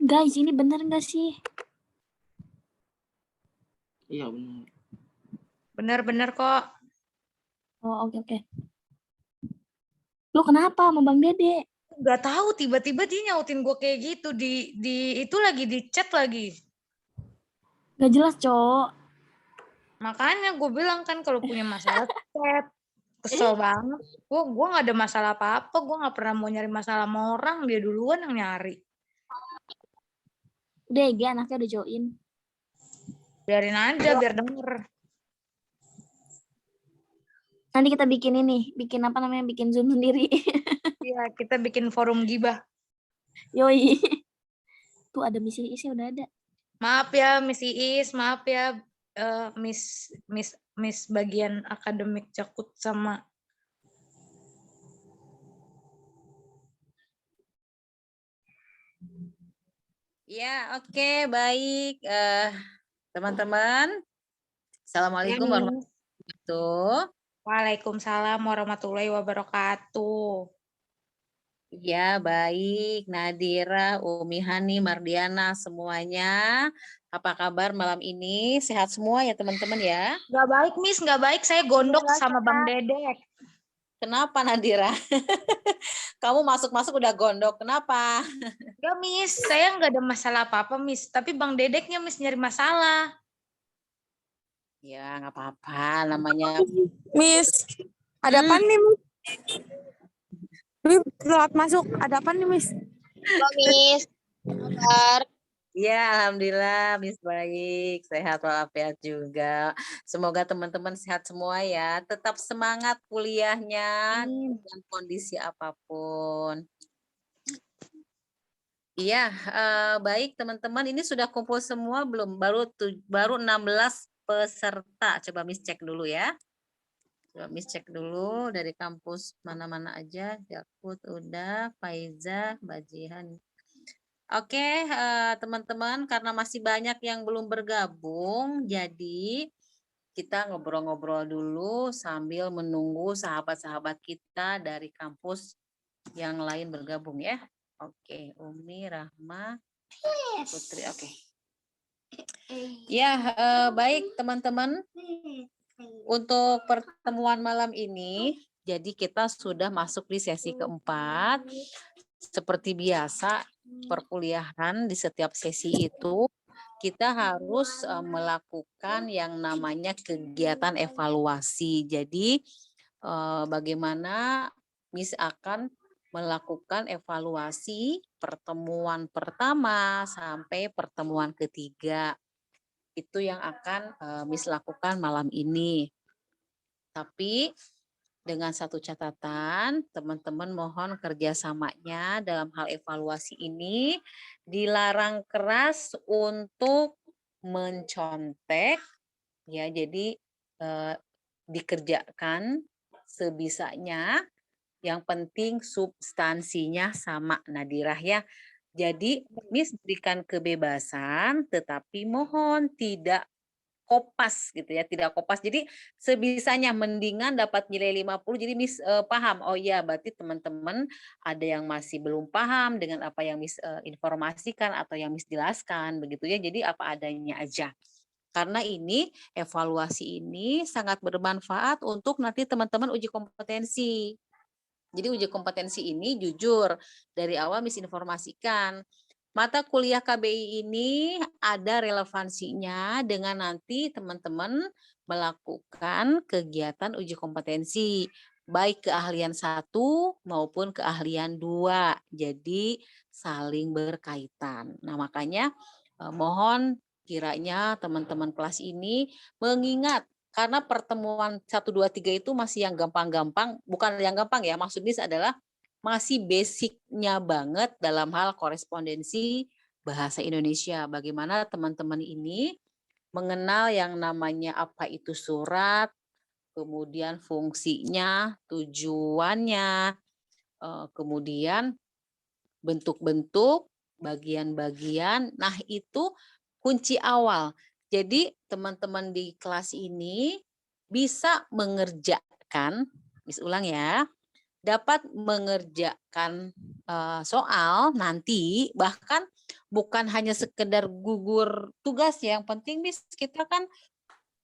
Guys, ini bener nggak sih? Iya benar. Bener-bener kok. Oh, oke. Lu kenapa sama Bang Dede? Gak tahu tiba-tiba dia nyautin gue kayak gitu di itu lagi di chat lagi. Gak jelas, Cok. Makanya gue bilang kan kalau punya masalah chat. Kesel banget. Gue gak ada masalah apa-apa. Gue gak pernah mau nyari masalah sama orang. Dia duluan yang nyari. Udah, ya, anaknya udah join. Biarin aja biar denger. Nanti kita bikin ini, bikin apa namanya, bikin Zoom sendiri. Iya, kita bikin forum gibah. Yoi. Tuh ada misi isi udah ada. Maaf ya Miss Iis, maaf ya Miss bagian akademik Jakut sama Ya, oke, baik. Teman-teman, Assalamualaikum warahmatullahi wabarakatuh. Waalaikumsalam warahmatullahi wabarakatuh. Ya, baik. Nadira, Umi Hani, Mardiana, semuanya. Apa kabar malam ini? Sehat semua ya teman-teman ya? Nggak baik, Miss. Nggak baik. Saya gondok sama Bang Dedek. Kenapa Nadira? Kamu masuk-masuk udah gondok. Kenapa? Nggak, Miss. Saya nggak ada masalah apa-apa, Miss. Tapi Bang Dedeknya, Miss, nyari masalah. Ya, nggak apa-apa. Namanya Miss, ada apa nih, Miss? Miss, telat masuk. Ada apa nih, Miss? Halo, Miss. Kabar? Ya, alhamdulillah, Miss baik, sehat walafiat juga. Semoga teman-teman sehat semua ya. Tetap semangat kuliahnya dengan kondisi apapun. Iya, baik teman-teman. Ini sudah kumpul semua belum? Baru 16 peserta. Coba Miss cek dulu ya. Coba Miss cek dulu dari kampus mana-mana aja. Jakut udah, Faiza, Bajihan. Oke, teman-teman, karena masih banyak yang belum bergabung, jadi kita ngobrol-ngobrol dulu sambil menunggu sahabat-sahabat kita dari kampus yang lain bergabung ya. Oke, Umi, Rahma, Putri, oke. Ya, baik teman-teman. Untuk pertemuan malam ini, jadi kita sudah masuk di sesi keempat. Seperti biasa, perkuliahan di setiap sesi itu kita harus melakukan yang namanya kegiatan evaluasi. Jadi bagaimana Miss akan melakukan evaluasi pertemuan pertama sampai pertemuan ketiga. Itu yang akan Miss lakukan malam ini. Tapi dengan satu catatan, teman-teman mohon kerjasamanya dalam hal evaluasi ini dilarang keras untuk mencontek, ya. Jadi dikerjakan sebisanya. Yang penting substansinya sama, Nadirah ya. Jadi Miss berikan kebebasan, tetapi mohon tidak kopas gitu ya, tidak kopas. Jadi sebisanya mendingan dapat nilai 50. Jadi Miss paham. Oh iya, berarti teman-teman ada yang masih belum paham dengan apa yang Miss informasikan atau yang Miss jelaskan begitu ya. Jadi apa adanya aja. Karena ini evaluasi ini sangat bermanfaat untuk nanti teman-teman uji kompetensi. Jadi uji kompetensi ini jujur dari awal Miss informasikan. Mata kuliah KBI ini ada relevansinya dengan nanti teman-teman melakukan kegiatan uji kompetensi, baik keahlian 1 maupun keahlian 2. Jadi saling berkaitan. Nah, makanya mohon kiranya teman-teman kelas ini mengingat, karena pertemuan 1, 2, 3 itu masih yang gampang-gampang, bukan yang gampang ya, maksudnya adalah masih basicnya banget dalam hal korespondensi bahasa Indonesia. Bagaimana teman-teman ini mengenal yang namanya apa itu surat, kemudian fungsinya, tujuannya, kemudian bentuk-bentuk, bagian-bagian. Nah, itu kunci awal. Jadi teman-teman di kelas ini bisa mengerjakan, ulang ya, dapat mengerjakan soal nanti, bahkan bukan hanya sekedar gugur tugas ya. Yang penting Miss kita kan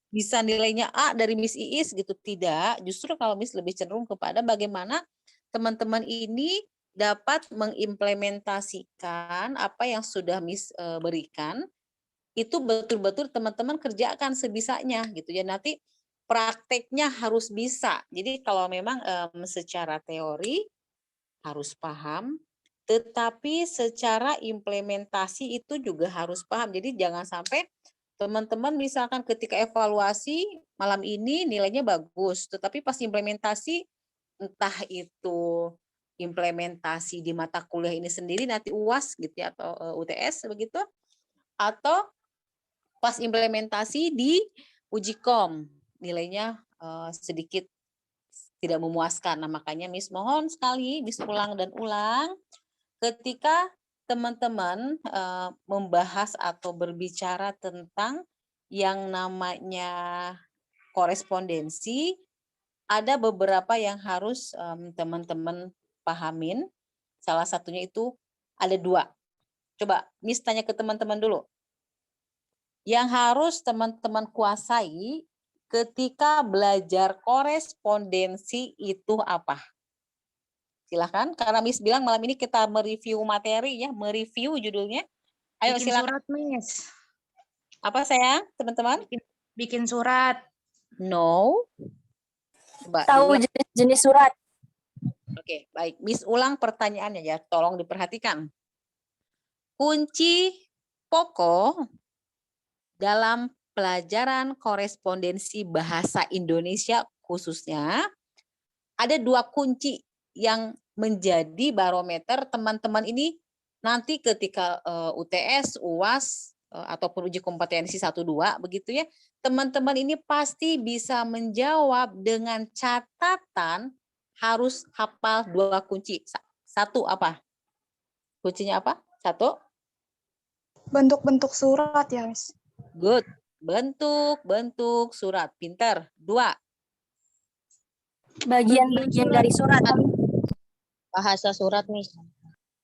bisa nilainya A dari Miss Iis gitu. Tidak, justru kalau Miss lebih cenderung kepada bagaimana teman-teman ini dapat mengimplementasikan apa yang sudah Miss berikan, itu betul-betul teman-teman kerjakan sebisanya gitu ya. Nanti prakteknya harus bisa. Jadi kalau memang secara teori harus paham, tetapi secara implementasi itu juga harus paham. Jadi jangan sampai teman-teman misalkan ketika evaluasi malam ini nilainya bagus, tetapi pas implementasi entah itu implementasi di mata kuliah ini sendiri nanti UAS gitu ya atau UTS begitu, atau pas implementasi di uji kom nilainya sedikit tidak memuaskan. Nah, makanya Miss mohon sekali Miss ulang dan ulang ketika teman-teman membahas atau berbicara tentang yang namanya korespondensi, ada beberapa yang harus teman-teman pahamin. Salah satunya itu ada 2. Coba Miss tanya ke teman-teman dulu. Yang harus teman-teman kuasai ketika belajar korespondensi itu apa? Silahkan, karena Miss bilang malam ini kita mereview materi ya, mereview judulnya. Ayo Bikin silakan. surat, Miss. Apa sayang, teman-teman? Bikin surat. No. Coba Tahu diulang. jenis-jenis surat. Oke, baik. Miss ulang pertanyaannya ya, tolong diperhatikan. Kunci pokok dalam pelajaran korespondensi bahasa Indonesia khususnya, ada 2 kunci yang menjadi barometer teman-teman ini nanti ketika UTS, UAS, ataupun uji kompetensi 1-2 begitu ya, teman-teman ini pasti bisa menjawab dengan catatan harus hafal 2 kunci. 1 apa? Kuncinya apa? 1? Bentuk-bentuk surat ya, Miss. Good. Bentuk surat. Pinter. 2. Bagian-bagian dari surat. Bahasa surat, Miss.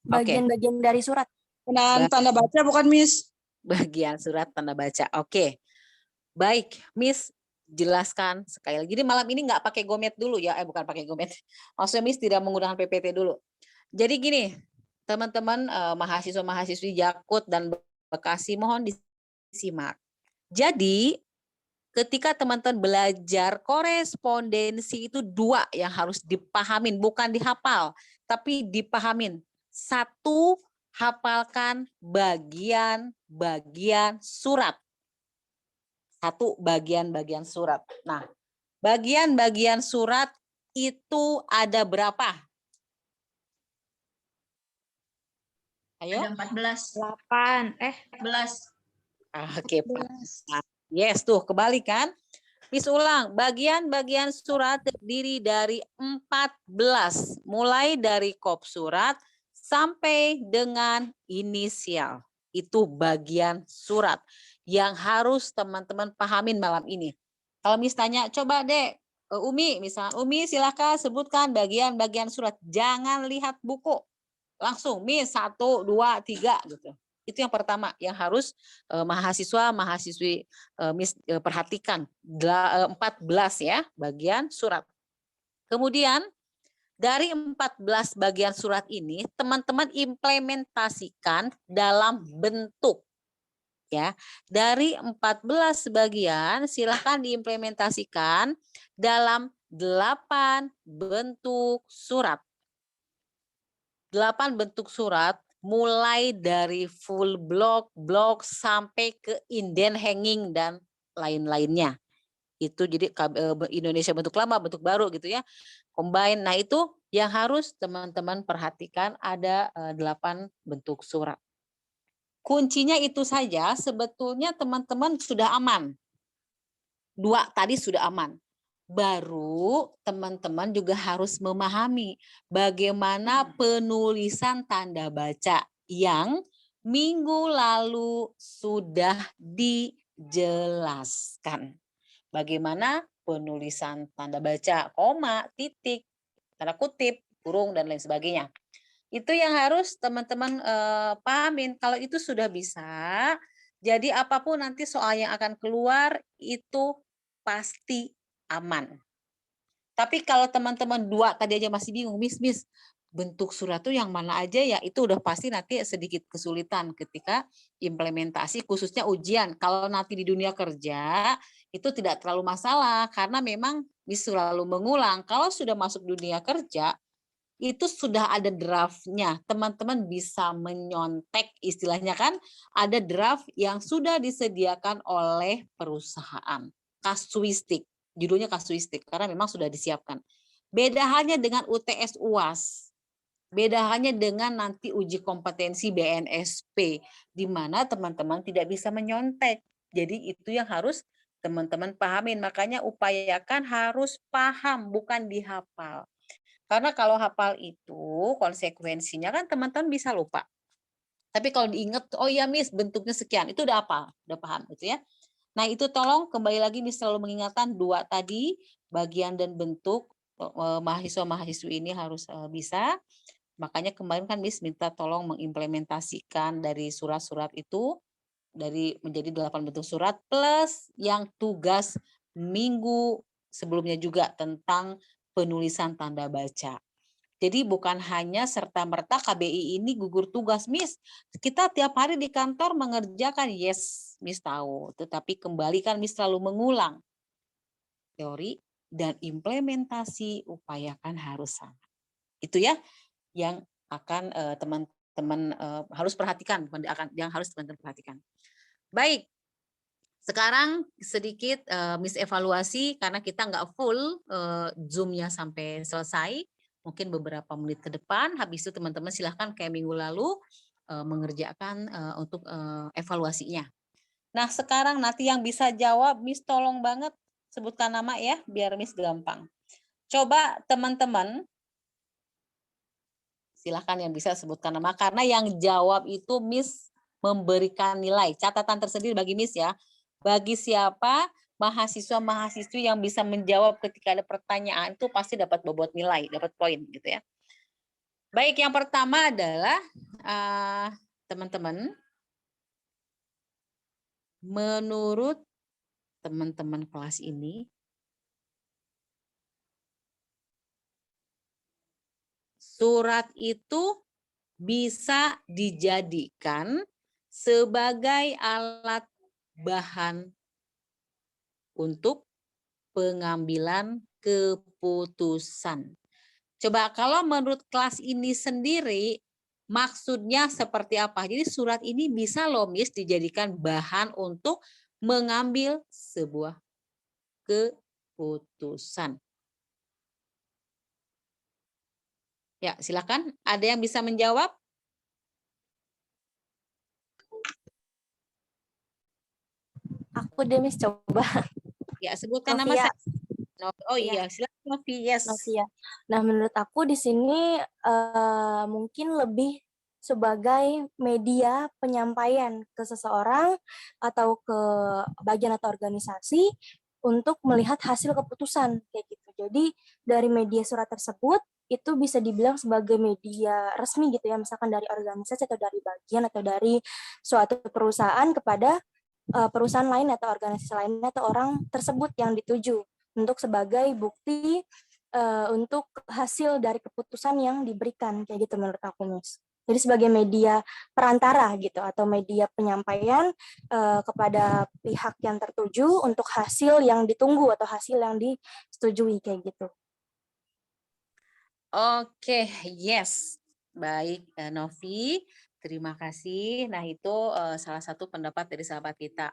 Bagian-bagian dari surat. Penggunaan tanda baca bukan, Miss? Bagian surat tanda baca. Oke. Baik, Miss jelaskan sekali lagi. Jadi malam ini nggak pakai gomet dulu ya. Bukan pakai gomet. Maksudnya Miss tidak menggunakan PPT dulu. Jadi gini, teman-teman mahasiswa-mahasiswi Jakut dan Bekasi mohon disimak. Jadi ketika teman-teman belajar korespondensi itu 2 yang harus dipahamin, bukan dihafal, tapi dipahamin. 1, hafalkan bagian-bagian surat. 1 bagian-bagian surat. Nah, bagian-bagian surat itu ada berapa? Ayo. Ada 14. 8. 14. Oke, yes tuh kembali kan. Miss ulang, bagian-bagian surat terdiri dari 14, mulai dari kop surat sampai dengan inisial. Itu bagian surat yang harus teman-teman pahamin malam ini. Kalau Miss tanya, coba deh Umi, misalnya Umi silahkan sebutkan bagian-bagian surat. Jangan lihat buku. Langsung Miss 1, 2, 3 gitu. Itu yang pertama yang harus mahasiswa-mahasiswi Miss perhatikan. 14 ya bagian surat. Kemudian dari 14 bagian surat ini teman-teman implementasikan dalam bentuk ya. Dari 14 bagian silakan diimplementasikan dalam 8 bentuk surat. 8 bentuk surat mulai dari full block sampai ke inden hanging dan lain-lainnya. Itu jadi Indonesia bentuk lama, bentuk baru gitu ya. Combine. Nah, itu yang harus teman-teman perhatikan ada 8 bentuk surat. Kuncinya itu saja sebetulnya teman-teman sudah aman. 2 tadi sudah aman. Baru teman-teman juga harus memahami bagaimana penulisan tanda baca yang minggu lalu sudah dijelaskan. Bagaimana penulisan tanda baca, koma, titik, tanda kutip, kurung dan lain sebagainya. Itu yang harus teman-teman pahamin. Kalau itu sudah bisa, jadi apapun nanti soal yang akan keluar itu pasti aman. Tapi kalau teman-teman dua tadi aja masih bingung, Miss, bentuk surat itu yang mana aja ya, itu udah pasti nanti sedikit kesulitan ketika implementasi, khususnya ujian. Kalau nanti di dunia kerja, itu tidak terlalu masalah, karena memang Miss selalu mengulang. Kalau sudah masuk dunia kerja, itu sudah ada draftnya, teman-teman bisa menyontek, istilahnya kan ada draft yang sudah disediakan oleh perusahaan, kasuistik, judulnya kasuistik karena memang sudah disiapkan. Beda halnya dengan UTS UAS, beda halnya dengan nanti uji kompetensi BNSP, di mana teman-teman tidak bisa menyontek. Jadi itu yang harus teman-teman pahamin, makanya upayakan harus paham, bukan dihafal. Karena kalau hafal itu konsekuensinya kan teman-teman bisa lupa. Tapi kalau diingat, oh iya Miss bentuknya sekian, itu udah apa? Udah paham gitu ya. Nah itu tolong kembali lagi Miss selalu mengingatkan dua tadi, bagian dan bentuk mahasiswa-mahasiswi ini harus bisa. Makanya kemarin kan Miss minta tolong mengimplementasikan dari surat-surat itu, dari menjadi 8 bentuk surat, plus yang tugas minggu sebelumnya juga tentang penulisan tanda baca. Jadi bukan hanya serta-merta KBI ini gugur tugas, Miss. Kita tiap hari di kantor mengerjakan, yes, Miss tahu. Tetapi kembali kan Miss selalu mengulang. Teori dan implementasi upayakan harus sama. Itu ya yang akan teman-teman harus perhatikan, yang harus teman-teman perhatikan. Baik, sekarang sedikit Miss evaluasi karena kita nggak full Zoom-nya sampai selesai. Mungkin beberapa menit ke depan. Habis itu teman-teman silahkan kayak minggu lalu mengerjakan untuk evaluasinya. Nah sekarang nanti yang bisa jawab Miss tolong banget sebutkan nama ya biar Miss gampang. Coba teman-teman silahkan yang bisa sebutkan nama karena yang jawab itu Miss memberikan nilai. Catatan tersendiri bagi Miss ya. Bagi siapa mahasiswa-mahasiswi yang bisa menjawab ketika ada pertanyaan itu pasti dapat bobot nilai, dapat poin gitu ya. Baik, yang pertama adalah teman-teman, menurut teman-teman kelas ini, surat itu bisa dijadikan sebagai alat bahan untuk pengambilan keputusan. Coba kalau menurut kelas ini sendiri, maksudnya seperti apa? Jadi surat ini bisa loh Miss dijadikan bahan untuk mengambil sebuah keputusan. Ya, silakan. Ada yang bisa menjawab? Aku deh Miss coba. Ya, sebutkan nama Novia. saya. Oh iya, silakan Novi. Yes. Novia. Nah, menurut aku di sini mungkin lebih sebagai media penyampaian ke seseorang atau ke bagian atau organisasi untuk melihat hasil keputusan kayak gitu. Jadi dari media surat tersebut itu bisa dibilang sebagai media resmi gitu ya, misalkan dari organisasi atau dari bagian atau dari suatu perusahaan kepada perusahaan lain atau organisasi lain atau orang tersebut yang dituju untuk sebagai bukti untuk hasil dari keputusan yang diberikan kayak gitu menurut aku Miss. Jadi sebagai media perantara gitu atau media penyampaian kepada pihak yang tertuju untuk hasil yang ditunggu atau hasil yang disetujui kayak gitu. Oke, yes. Baik, Novi. Terima kasih. Nah, itu salah satu pendapat dari sahabat kita.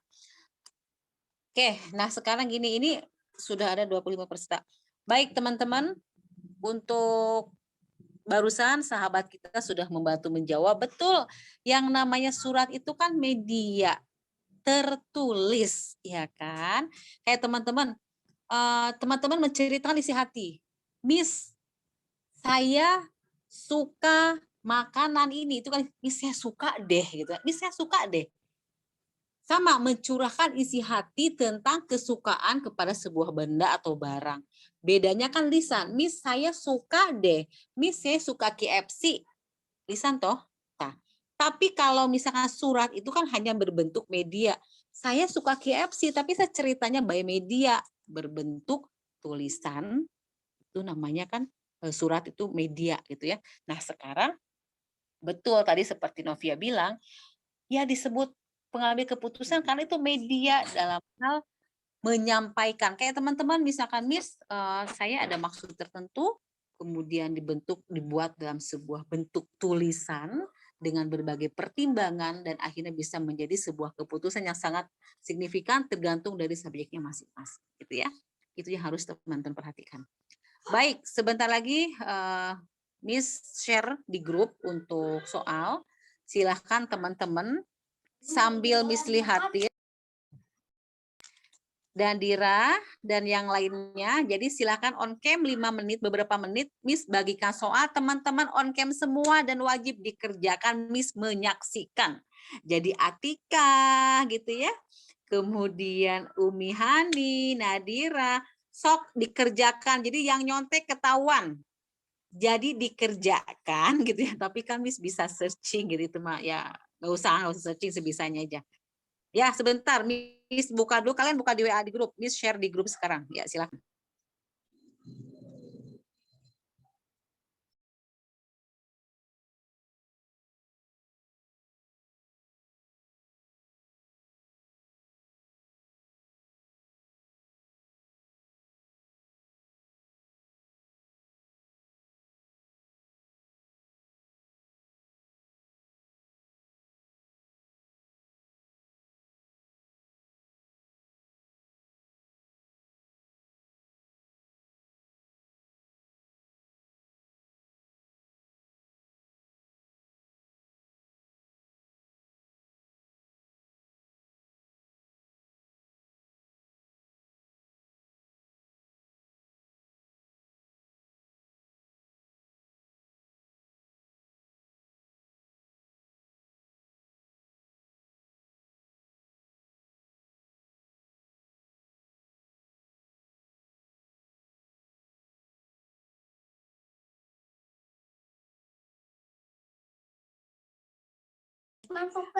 Oke, nah sekarang gini, ini sudah ada 25 peserta. Baik, teman-teman, untuk barusan sahabat kita sudah membantu menjawab. Betul, yang namanya surat itu kan media tertulis, ya kan? Kayak teman-teman menceritakan isi hati. Miss, saya suka makanan ini, itu kan Miss saya suka deh gitu. Miss saya suka deh. Sama mencurahkan isi hati tentang kesukaan kepada sebuah benda atau barang. Bedanya kan lisan. Miss, saya suka deh. Miss, saya suka KFC. Lisan toh. Nah, tapi kalau misalkan surat itu kan hanya berbentuk media. Saya suka KFC, tapi saya ceritanya by media. Berbentuk tulisan. Itu namanya kan surat itu media gitu ya. Nah sekarang betul tadi seperti Novia bilang, ya disebut pengambil keputusan karena itu media dalam hal menyampaikan. Kayak teman-teman misalkan Miss, saya ada maksud tertentu, kemudian dibuat dalam sebuah bentuk tulisan dengan berbagai pertimbangan dan akhirnya bisa menjadi sebuah keputusan yang sangat signifikan tergantung dari subjeknya masing-masing, gitu ya. Itu yang harus teman-teman perhatikan. Baik, sebentar lagi Miss share di grup untuk soal. Silahkan teman-teman sambil Miss lihatin dan Dira dan yang lainnya. Jadi silakan on cam 5 menit, beberapa menit Miss bagikan soal, teman-teman on cam semua dan wajib dikerjakan, Miss menyaksikan. Jadi Atika gitu ya. Kemudian Umi Hani, Nadira, sok dikerjakan. Jadi yang nyontek ketahuan. Jadi dikerjakan gitu ya. Tapi kan Miss bisa searching gitu itu mah ya nggak usah searching sebisanya aja. Ya, sebentar. Miss buka dulu. Kalian buka di WA di grup. Miss share di grup sekarang. Ya, silakan.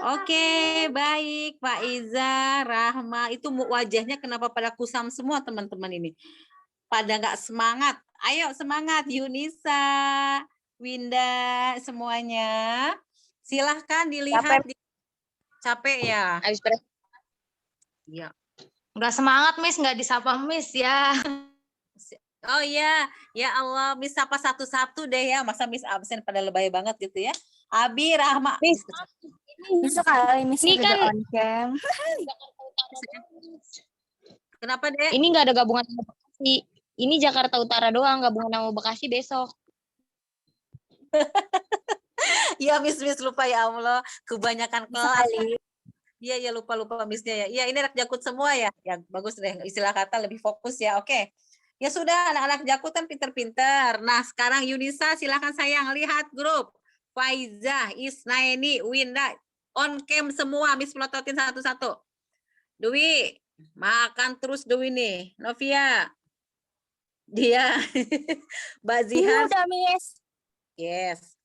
Oke, baik Pak Iza, Rahma. Itu wajahnya kenapa pada kusam semua teman-teman ini? Pada nggak semangat. Ayo semangat Yunisa, Winda, semuanya. Silahkan dilihat. Capek ya? Habis beres. Iya. Nggak semangat, Miss. Nggak disapa, Miss, ya. Oh iya, ya Allah, Miss sapa satu-satu deh ya. Masa Miss absen pada lebay banget gitu ya. Abi, Rahma. Miss, Bisa kali Miss Ini juga kan- on cam. Kenapa deh? ini nggak ada gabungan sama Bekasi. Ini Jakarta Utara doang, gabungan sama Bekasi besok. Ya Miss lupa ya Allah, kebanyakan Bisa kelas. kali. Iya ya lupa Missnya ya. Iya ini anak Jakut semua ya. Ya bagus deh istilah kata lebih fokus ya. Oke. Ya sudah anak-anak Jakut kan pinter-pinter. Nah sekarang Yunisa silakan sayang lihat grup. Faizah, Isnaini, Winda, on cam semua. Miss melototin satu-satu. Dewi, makan terus Dewi nih. Novia, dia, Mbak Ini Zihan. udah Miss. Yes.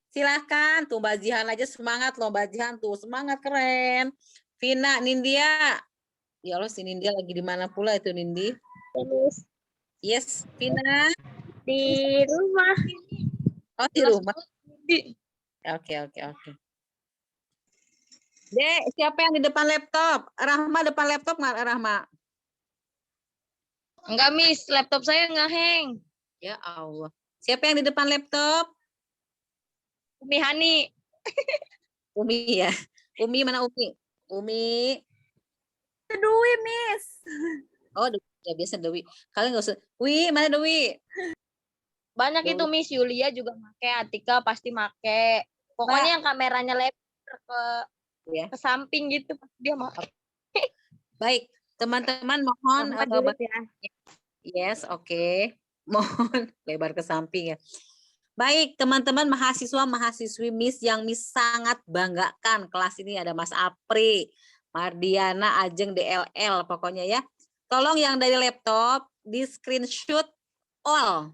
Silahkan, tuh Mbak Zihan aja semangat loh, Mbak Zihan tuh semangat keren. Vina, Nindya. Ya Allah si Nindya lagi di mana pula itu Nindi? Terus Yes, Vina. di rumah. Oh di rumah. Oke. Dek, siapa yang di depan laptop? Rahma depan laptop nggak Rahma? Enggak, Miss, laptop saya nggak hang. Ya Allah. Siapa yang di depan laptop? Umi Hani. Umi ya. Umi mana Umi? Umi. Dewi Miss. Oh, ya biasa Dewi. Kalian nggak usah. Wi, mana Dewi? Banyak Dewi. itu Miss, Yulia juga pakai, Atika pasti pakai. Pokoknya yang kameranya lebar ke samping gitu dia pakai. Baik, teman-teman mohon Yes, oke. Mohon lebar ke samping ya. Baik, teman-teman mahasiswa-mahasiswi Miss yang Miss sangat banggakan. Kelas ini ada Mas Apri, Mardiana Ajeng DLL pokoknya ya. Tolong yang dari laptop di screenshot all.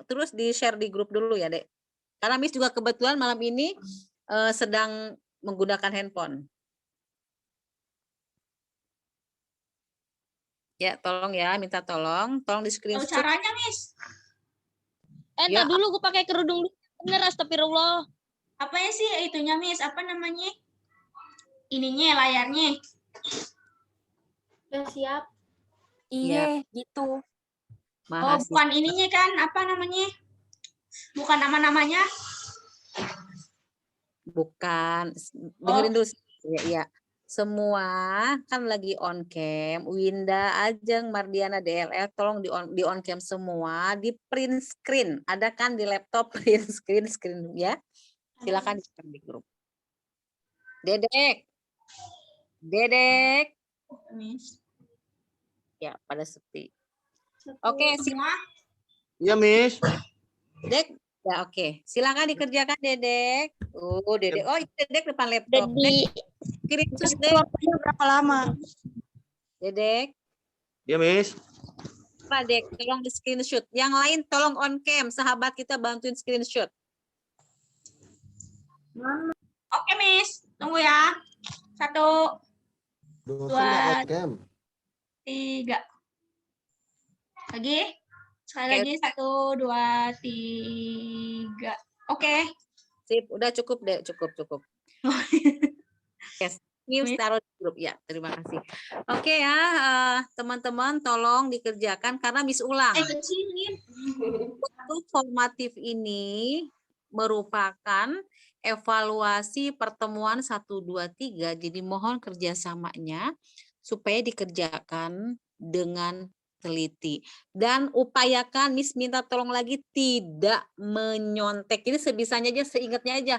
Terus di-share di grup dulu ya, Dek. Karena Miss juga kebetulan malam ini sedang menggunakan handphone. Ya, tolong ya, minta tolong di screenshot. Caranya, Miss? Ya. Entar dulu gue pakai kerudung dulu. Bener, astagfirullah. Apa ya sih itunya, Miss? Apa namanya? Ininya, layarnya. Udah siap. Iya, gitu. Oh, bukan ininya kan? Apa namanya? Bukan nama-namanya? Bukan. Dengerin dulu. Ya. Semua kan lagi on cam. Winda, Ajeng, Mardiana, DLL, tolong di on cam semua, di print screen. Ada kan di laptop print screen ya. Silakan di grup. Dedek. Miss. Ya, pada sepi. Oke, semua. Iya, Miss. Dek, ya oke. Silakan dikerjakan, Dedek. Dedek. Oh, Dedek depan laptop. Jadi Kirim terus, Dek. Waktunya berapa lama? Dedek. Iya, Miss. Pak Dek, tolong di screenshot. Yang lain tolong on cam. Sahabat kita bantuin screenshot. Oke, Miss. Tunggu ya. 1, 2, 3. Lagi. Sekali lagi. 1, 2, 3. Oke. Sip, udah cukup, Dek. Cukup. Yes. News taruh di grup ya. Terima kasih. Oke ya, teman-teman tolong dikerjakan karena Miss ulang. Untuk formatif ini merupakan evaluasi pertemuan 1, 2, 3. Jadi mohon kerjasamanya supaya dikerjakan dengan teliti. Dan upayakan, Miss minta tolong lagi tidak menyontek. Ini sebisanya aja, seingatnya aja.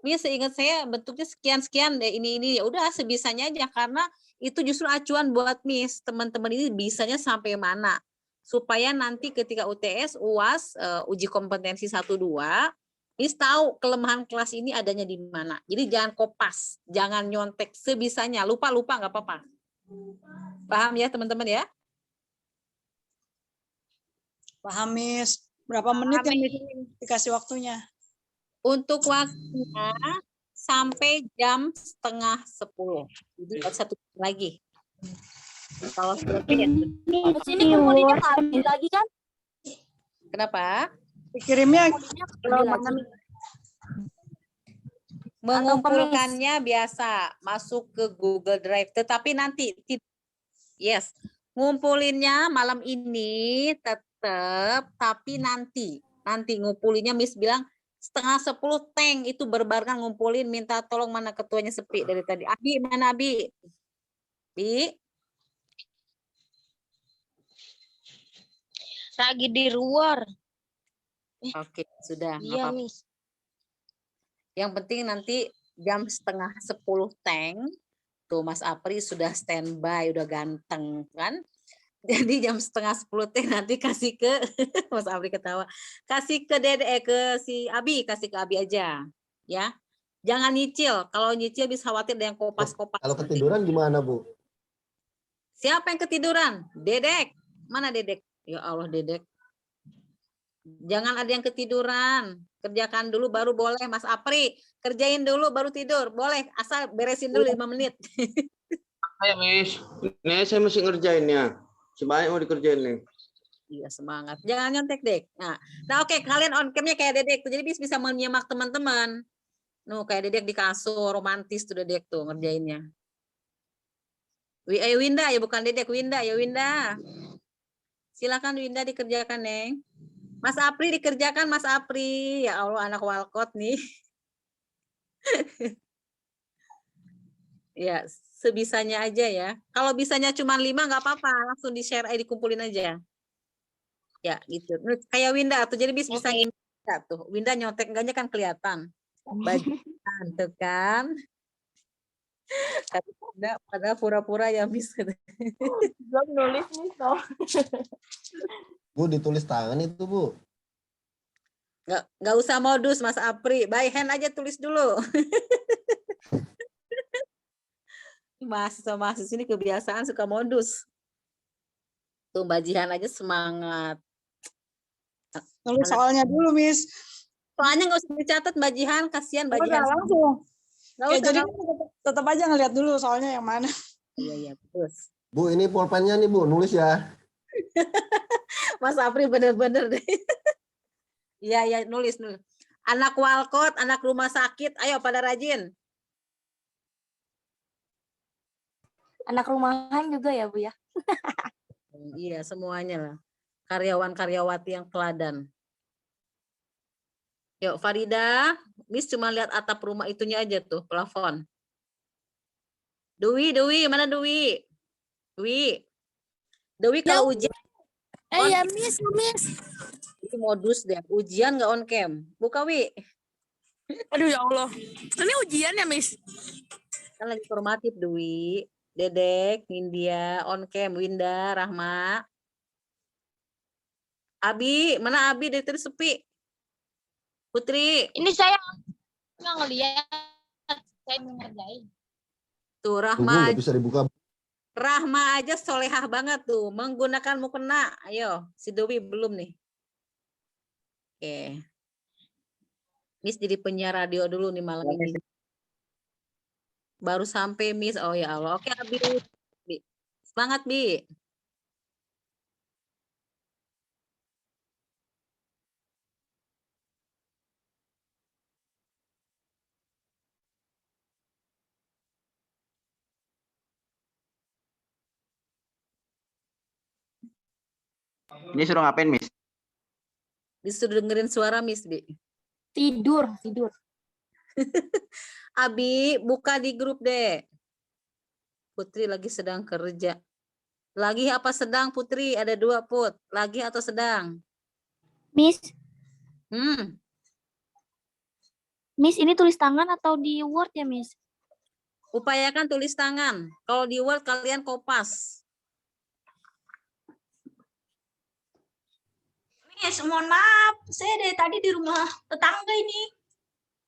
Miss seingat saya bentuknya sekian-sekian deh, ini ya udah sebisanya aja karena itu justru acuan buat Miss. Teman-teman ini bisanya sampai mana. Supaya nanti ketika UTS, UAS, uji kompetensi 1, 2, Miss tahu kelemahan kelas ini adanya di mana. Jadi jangan kopas, jangan nyontek sebisanya. Lupa nggak apa-apa. Paham ya teman-teman ya? Paham, Miss. Berapa menit yang dikasih waktunya? Untuk waktunya sampai jam 9:30. Jadi 1 jam lagi. Kalau selesai ya. Di sini kumpulinya habis lagi kan? Kenapa? Dikirimnya Mengumpulkannya biasa masuk ke Google Drive, tetapi nanti yes, ngumpulinnya malam ini tetap, tapi nanti ngumpulinnya Miss bilang 9:30 tank itu berbarengan ngumpulin, minta tolong mana ketuanya sepi dari tadi. Abi, mana Abi? Bi? lagi di luar. Oke, sudah. Iya, apa-apa. Miss. Yang penting nanti jam 9:30 tank. Tuh Mas Apri sudah standby, udah ganteng kan? Jadi jam 9:30 teh nanti kasih ke Mas Apri ketawa. Kasih ke Dede, ke si Abi, kasih ke Abi aja, ya. Jangan nyicil. Kalau nyicil bisa khawatir ada yang kopas-kopas. Kalau ketiduran gimana, Bu? Siapa yang ketiduran? Dedek. Mana Dedek? Ya Allah, Dedek. Jangan ada yang ketiduran. Kerjakan dulu baru boleh, Mas Apri. Kerjain dulu baru tidur. Boleh, asal beresin dulu 5 menit. Ayo, Miss. Ini saya masih ngerjainnya. Sebanyak mau dikerjain nih. Iya, semangat. Jangan nyontek, Dek. Nah oke, kalian on cam-nya kayak Dedek tuh. Jadi bisa menyimak teman-teman. Kayak Dedek di kasur, romantis tuh Dedek tuh ngerjainnya. Winda ya, bukan Dedek, Winda ya, Winda. Silakan Winda dikerjakan, Neng. Mas Apri dikerjakan, Mas Apri. Ya Allah, anak walkot nih. Ya, sebisanya aja ya. Kalau bisanya cuma 5 nggak apa-apa, langsung di-share, dikumpulin aja. Ya, gitu. Kayak Winda tuh, jadi bisa tuh. Winda nyontek enggaknya kan kelihatan. Bajuan tuh kan. Pada pura-pura ya Miss. Belum nulis nih, toh. Bu, ditulis tangan itu, Bu. Nggak usah modus Mas Apri, by hand aja tulis dulu. Mahasiswa-mahasiswa ini kebiasaan suka modus. Tuh Mbak Jihan aja semangat. Nulis soalnya dulu, Miss. Soalnya nggak usah dicatat Mbak Jihan, kasihan Mbak Udah Jihan. langsung. Nggak Ya, usah, jadi nggak- tetap aja ngeliat dulu soalnya yang mana. Iya, terus. Bu, ini pulpennya nih Bu, nulis ya. Mas Apri bener-bener deh. Iya, nulis. Anak walkot, anak rumah sakit, ayo pada rajin. Anak rumahan juga ya, Bu ya? Iya, semuanya lah. Karyawan-karyawati yang teladan. Yuk, Farida, Miss cuma lihat atap rumah itunya aja tuh, plafon. Dewi, mana Dewi? Dewi kalau ujian Ya, Miss. itu modus deh. Ujian nggak on cam. Buka Wi. Aduh, ya Allah. Ini ujian ya, Miss? Kan lagi formatif Dewi. Dedek, Nindya, on cam, Winda, Rahma. Abi, mana Abi dari tadi sepi? Putri. Ini saya nggak ngeliat. Saya mau ngerjain. Tuh Tunggu, Rahma. nggak bisa dibuka. Rahma aja solehah banget tuh. Menggunakan mukena. Ayo, si Dewi belum nih. Oke. Miss jadi penyiar radio dulu nih malam ini. Baru sampai Miss. Oh ya Allah. Oke, Abi. Semangat, Bi. Ini suruh ngapain, Miss? Disuruh dengerin suara Miss, Bi. Tidur. Abi, buka di grup deh. Putri lagi sedang kerja. Lagi apa sedang, Putri? Ada 2, Put. Lagi atau sedang? Miss, Miss, ini tulis tangan atau di Word ya, Miss? Upayakan tulis tangan. Kalau di Word kalian kopas. Miss, mohon maaf. Saya dari tadi di rumah tetangga ini.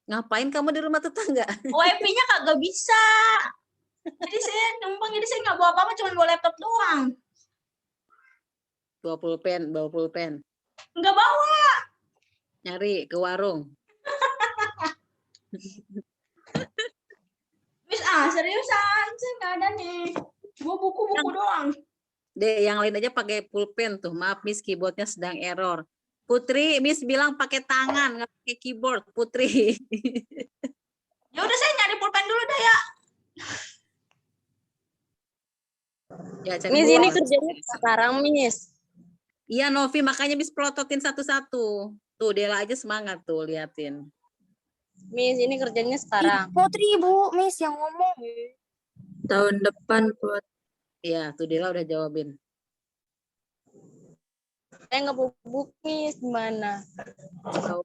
Ngapain kamu di rumah tetangga? WiFi-nya kagak bisa. Jadi saya numpang, jadi saya nggak bawa apa-apa, cuma bawa laptop doang. Bawa pulpen. Nggak bawa. Nyari ke warung. Miss, seriusan. Saya nggak ada nih. Bawa buku-buku doang. Deh, yang lain aja pakai pulpen tuh. Maaf, Miss, keyboardnya sedang error. Putri, Miss bilang pakai tangan, nggak pakai keyboard. Putri. Ya udah, saya nyari pulpen dulu dah ya. Ya, cari Miss, dulu. ini kerjanya sekarang, Miss. Iya, Novi, makanya Miss pelototin satu-satu. Tuh, Dela aja semangat tuh, liatin. Miss, ini kerjanya sekarang. Putri, Bu, Miss yang ngomong. Tahun depan, Put. Iya, tuh Dela udah jawabin. Saya nggak bawa buku, Miss. Gimana? Tahu.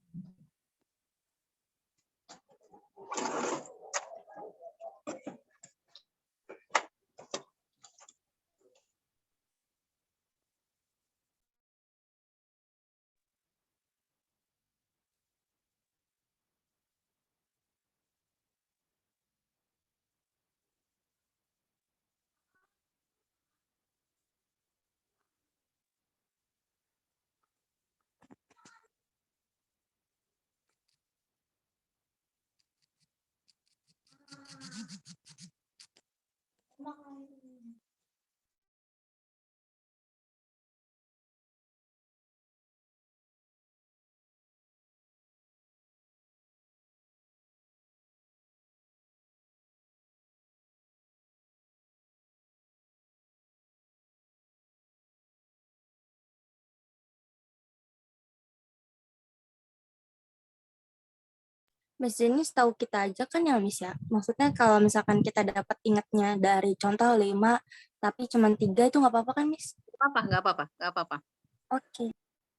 Miss, ini setahu kita aja kan ya, Miss ya. Maksudnya kalau misalkan kita dapat ingatnya dari contoh 5, tapi cuma 3 itu nggak apa-apa kan, Miss? Nggak apa-apa. Oke.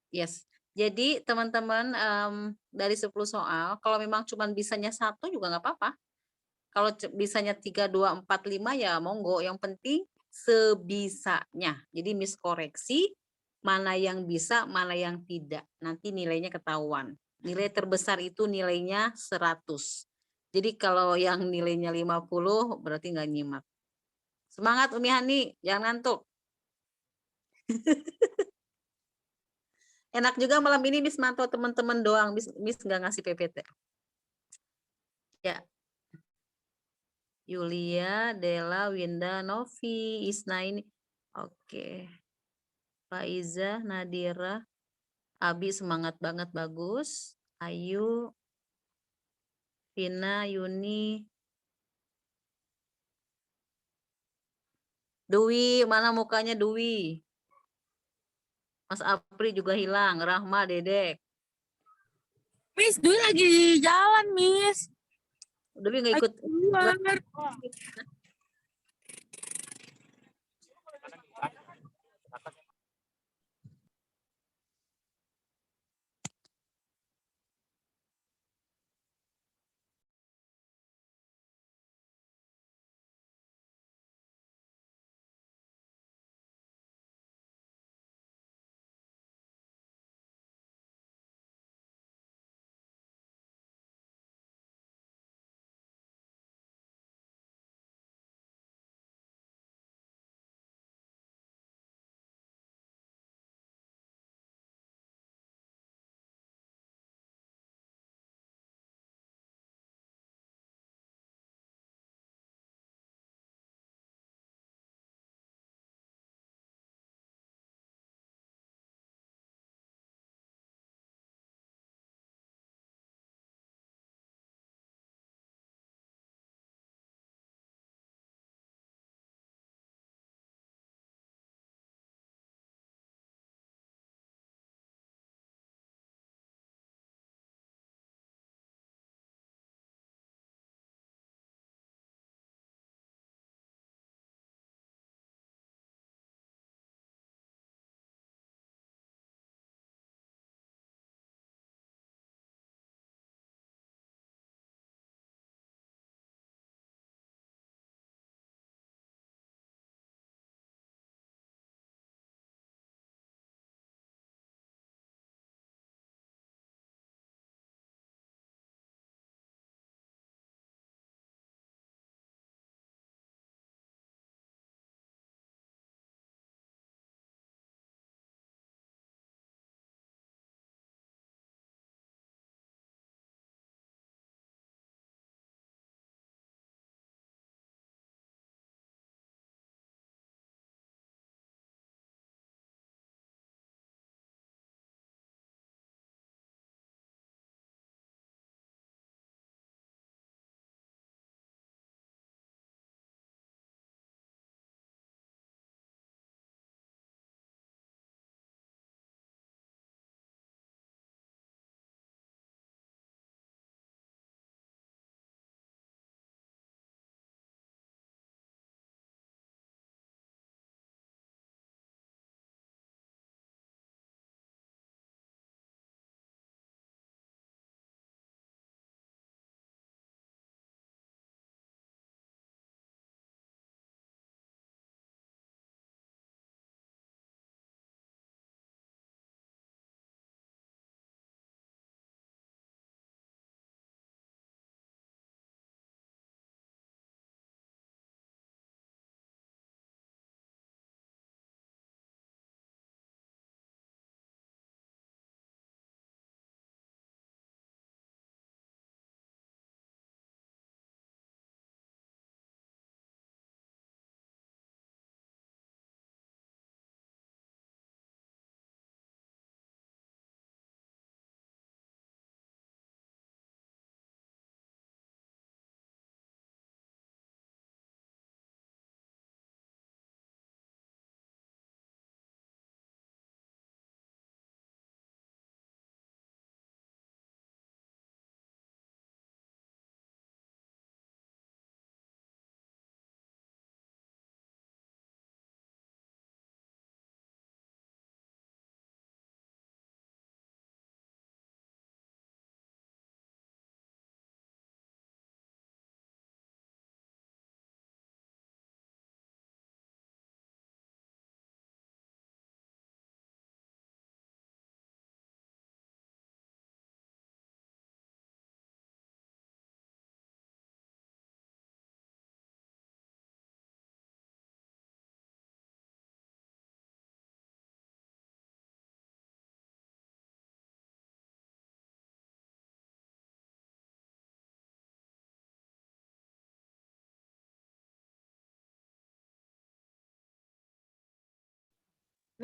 Yes. Jadi teman-teman dari 10 soal, kalau memang cuma bisanya 1 juga nggak apa-apa. Kalau bisanya 3, 2, 4, 5 ya monggo. Yang penting sebisanya. Jadi Miss koreksi mana yang bisa, mana yang tidak. Nanti nilainya ketahuan. Nilai terbesar itu nilainya 100. Jadi kalau yang nilainya 50 berarti nggak nyimak. Semangat Umi Hani, jangan ngantuk. Enak juga malam ini Miss mantau teman-teman doang, Miss nggak ngasih PPT. Ya. Yulia, Dela, Winda, Novi, Isna ini. Oke. Faiza, Nadira, Abi semangat banget, bagus. Ayu, Vina, Yuni, Dwi, mana mukanya Dwi? Mas Apri juga hilang, Rahma, Dedek. Miss, Dwi lagi jalan, Miss. Dwi nggak ikut. Keluar.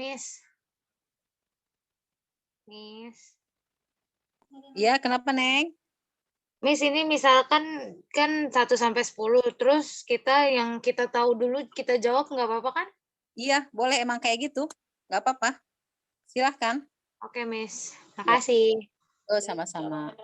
Miss. Miss. Ya, kenapa, Neng? Miss, ini misalkan kan 1 sampai 10, terus kita yang kita tahu dulu kita jawab nggak apa-apa kan? Iya, boleh emang kayak gitu. Nggak apa-apa. Silahkan. Oke, Miss. Ya. Makasih. Oh, sama-sama.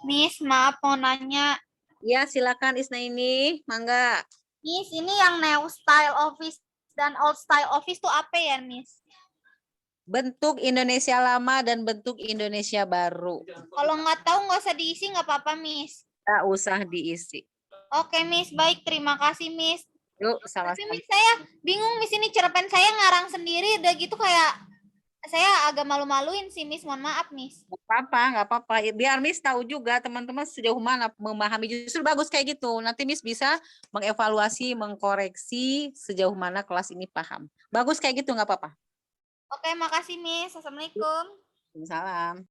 Miss, maaf mau nanya. Ya, silakan Isna ini. Mangga. Miss, ini yang new style office dan old style office tuh apa ya, Miss? Bentuk Indonesia lama dan bentuk Indonesia baru. Kalau nggak tahu nggak usah diisi, nggak apa-apa, Miss. Tak usah diisi. Oke, Miss. Baik, terima kasih, Miss. Yuk, Tapi sama-sama. Miss, saya bingung, Miss, ini cerpen saya ngarang sendiri, udah gitu kayak saya agak malu-maluin sih, Miss. Mohon maaf, Miss. Nggak apa-apa. Biar Miss tahu juga teman-teman sejauh mana memahami. Justru bagus kayak gitu. Nanti Miss bisa mengevaluasi, mengkoreksi sejauh mana kelas ini paham. Bagus kayak gitu, nggak apa-apa. Oke, makasih, Miss. Assalamualaikum. Salam.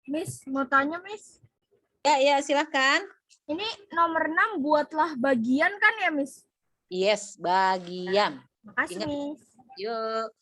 Miss, mau tanya, Miss. Ya, silahkan. Ini nomor 6 buatlah bagian kan ya, Miss? Yes, bagian. Makasih, Ingat. Miss. Yuk.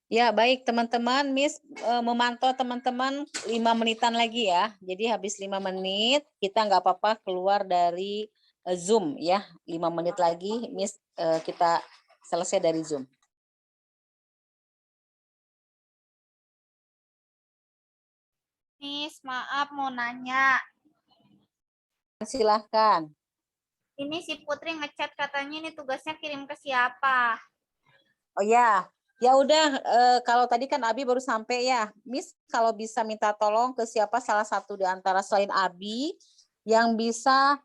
Ya, baik teman-teman, Miss memantau teman-teman 5 menitan lagi ya. Jadi habis 5 menit, kita nggak apa-apa keluar dari Zoom ya. 5 menit lagi, Miss kita selesai dari Zoom. Miss, maaf mau nanya. Silahkan. Ini si Putri ngechat katanya ini tugasnya kirim ke siapa? Oh ya, ya udah kalau tadi kan Abi baru sampai ya, Miss kalau bisa minta tolong ke siapa salah satu di antara selain Abi yang bisa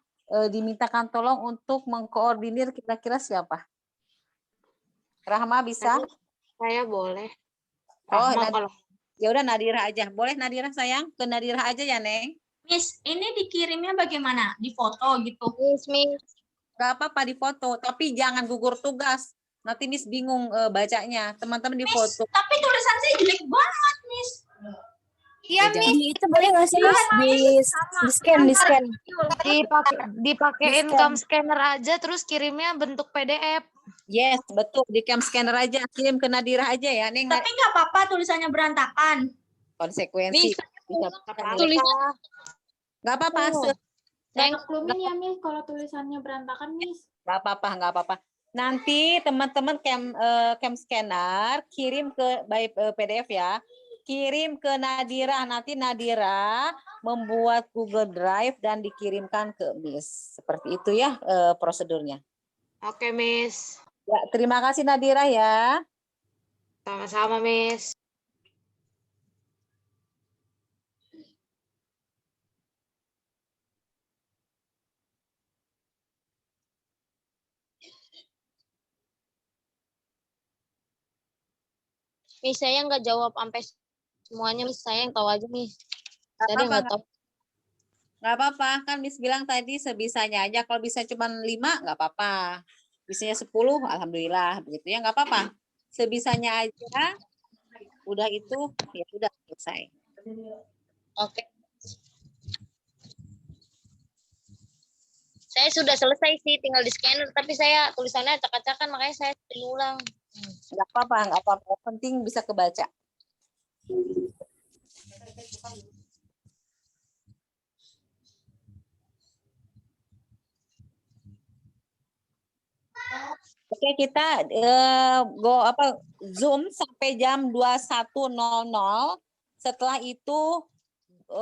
dimintakan tolong untuk mengkoordinir kira-kira siapa? Rahma bisa? Saya boleh. Oh, Rahma kalau ya udah Nadira aja. Boleh Nadira sayang? Ke Nadira aja ya, Neng. Miss, ini dikirimnya bagaimana? Di foto gitu? Miss. Gak apa-apa di foto, tapi jangan gugur tugas. Nanti Miss bingung bacanya. Teman-teman di foto. Tapi tulisan saya jelek banget, Miss. Iya, Miss. Itu boleh nggak sih, Miss? Di scan. Dipakein Di-scan. cam scanner aja terus kirimnya bentuk PDF. Yes, betul. Di cam scanner aja. Kirim ke Nadira aja ya, Neng. Tapi nggak apa-apa tulisannya berantakan. Konsekuensi. Tulisan. Nggak apa-apa. Saya maklumin ya, Miss, kalau tulisannya berantakan, Miss. Nggak apa-apa. Nanti teman-teman cam scanner kirim ke by PDF ya. Kirim ke Nadira. Nanti Nadira membuat Google Drive dan dikirimkan ke Miss. Seperti itu ya prosedurnya. Oke, Miss. Ya, terima kasih Nadira ya. Sama-sama, Miss. Miss, saya nggak jawab sampai semuanya, Miss. Saya yang tahu aja, Miss. Saya nggak tahu. Nggak apa-apa, kan Miss bilang tadi sebisanya aja. Kalau bisa cuma 5, nggak apa-apa. Bisanya 10, alhamdulillah. Begitu ya, nggak apa-apa. Sebisanya aja, udah itu, ya udah selesai. Oke. Saya sudah selesai sih, tinggal di scanner. Tapi saya tulisannya acak-acakan, makanya saya ulang. Nggak apa-apa. Penting bisa kebaca. Oke, kita Zoom sampai jam 21.00. Setelah itu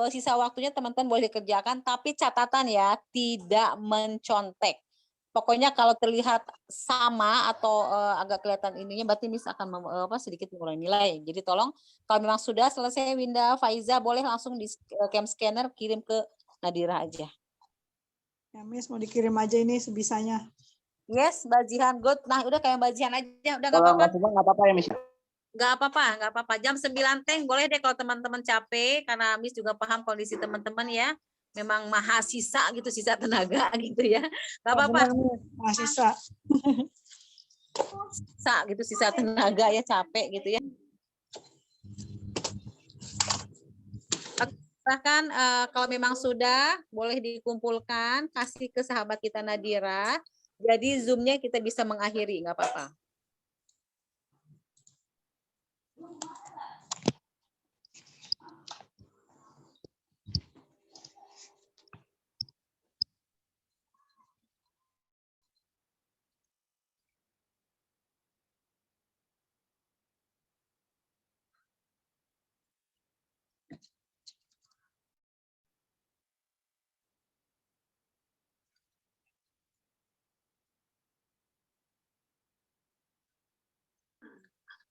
sisa waktunya teman-teman boleh dikerjakan, tapi catatan ya, tidak mencontek. Pokoknya kalau terlihat sama atau agak kelihatan ininya, berarti Miss akan sedikit mengurangi nilai. Jadi tolong kalau memang sudah selesai Winda, Faiza, boleh langsung di cam scanner kirim ke Nadira aja. Ya Miss, mau dikirim aja ini sebisanya. Yes, Mbak Jihan, good. Nah, udah kayak Mbak Jihan aja, udah nggak Kalau apa-apa. nggak semua nggak apa-apa ya, Miss. Nggak apa-apa, nggak apa-apa. Jam 9 teng boleh deh kalau teman-teman capek, karena Miss juga paham kondisi teman-teman ya. Memang maha sisa gitu, sisa tenaga gitu ya. Nggak apa-apa. Maha sisa. Sisa gitu, sisa tenaga ya, capek gitu ya. Bahkan kalau memang sudah, boleh dikumpulkan, kasih ke sahabat kita Nadira. Jadi Zoom-nya kita bisa mengakhiri, nggak apa-apa.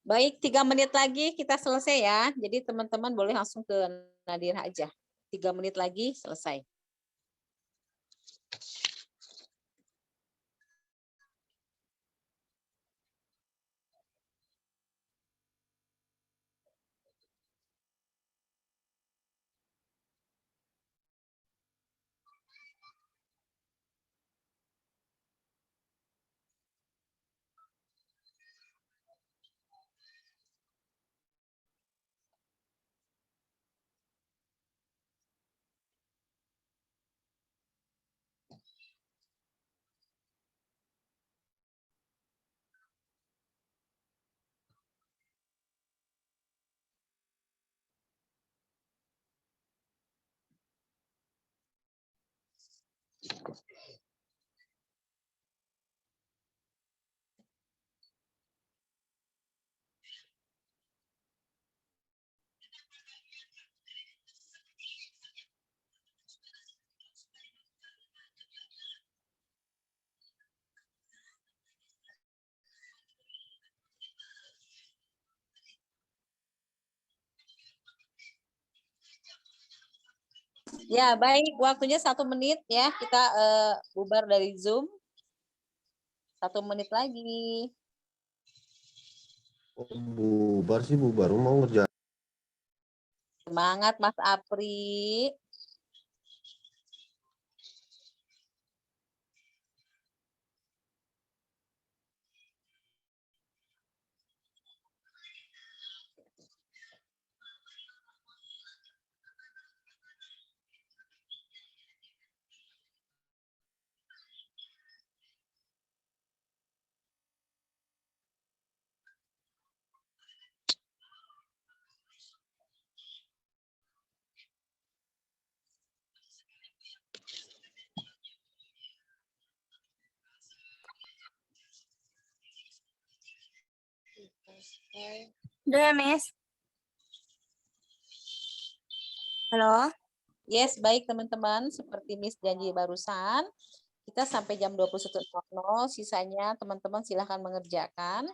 Baik, 3 menit lagi kita selesai ya. Jadi teman-teman boleh langsung ke Nadira aja. 3 menit lagi selesai. Ya, baik. Waktunya 1 menit ya. Kita bubar dari Zoom. 1 menit lagi. Bubar sih, bubar. Mau ngerjain. Semangat, Mas Apri. Udah ya, Miss? Halo? Yes, baik teman-teman. Seperti Miss janji barusan, kita sampai jam 21.00. Sisanya teman-teman silahkan mengerjakan.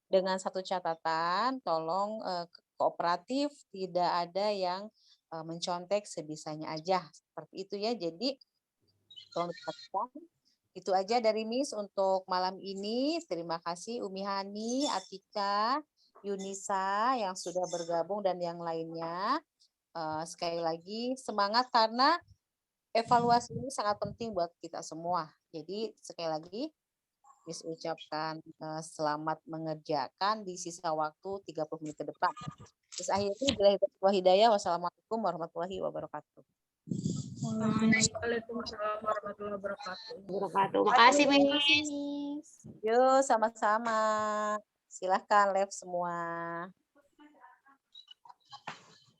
Dengan satu catatan, tolong kooperatif, tidak ada yang mencontek sebisanya aja. Seperti itu ya. Jadi, tolong diperhatikan. Itu aja dari Miss untuk malam ini. Terima kasih Umi Hani, Atika, Yunisa yang sudah bergabung dan yang lainnya. Sekali lagi semangat karena evaluasi ini sangat penting buat kita semua. Jadi sekali lagi Miss ucapkan selamat mengerjakan di sisa waktu 30 menit ke depan. Terus akhirnya bila hidayah, wassalamualaikum warahmatullahi wabarakatuh. Waalaikumsalam warahmatullahi wabarakatuh. Makasih, Miss. Yuk, sama-sama. Silahkan live semua.